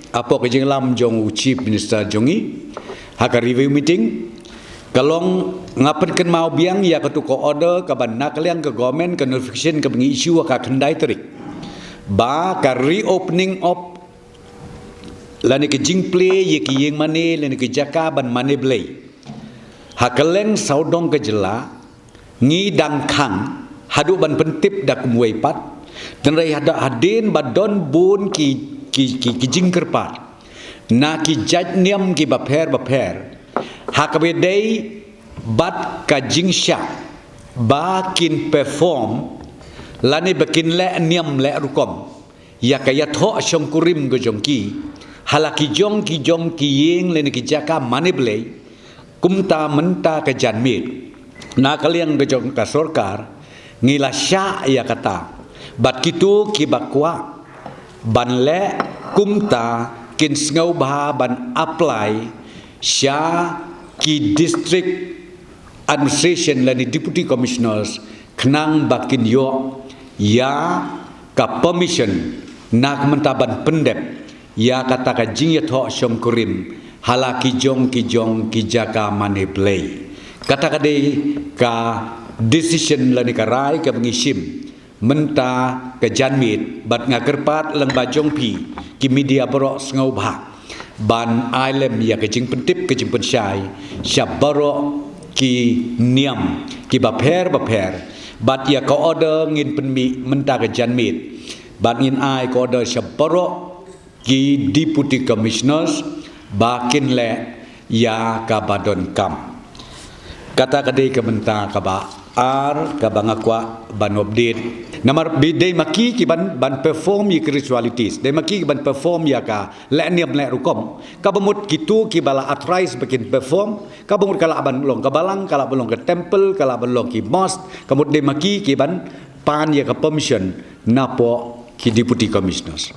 apa ke lam jong chief minister jongi haka review meeting kalong ngapen mau biang ya ketuko order ka ban nakaliang ke government ke notification ke bengi issue ka kendai terik ba ka reopening of lani ke jingple ye ki yeng mane lani ke jaka ban mane blai hakaleng saudong ke jela ngi dang khang hadu ban pentip dak muai pat dan rai hada hadin badon bun ki jingkerpat na ki jaj niam ki baper hakabedei bat ka jingsha bakin perform lani bakin le niam le rukom ya kaya tho shom kurim go jongki halaki jong ki yeng leni ki jaka maneblei kumta menta ke janmit na kaliang go jong ka sorkar ngila sya ya kata bat kitu ki bakwa ban le kumta kin sngau bah ban apply sya ki district administration lani deputy commissioners kenang bakin yo ya ka permission nak mentaban pendep ya kata ka jing ya tho shom kurim halaki jong ki jaka mane play kata ka de ka decision lani ka rai ka bengisim menta ke janmit bat ngagerpat leng bajong pi ki media borok sngau bah ban ailem ya ke jing pentip ke jing pensyai syab borok ki niam ki baper bat ya ko order ngin penmi menta ke janmit bat ngin ai ko order syab borok ki deputy commissioners bakin le ya ka badon kam kata kadai ke menta ka ba ar ka bangakwa ban update namar bidai maki ki ban perform ye ritualities dai maki ki ban perform ya ka le niam le rukom ka bamut kitu ki bala authorized bakin perform ka bamut kala ban long ka balang kala belong ke temple kala belong ki mosque kamut dai maki ki ban pan ya ka permission napo ki deputy commissioners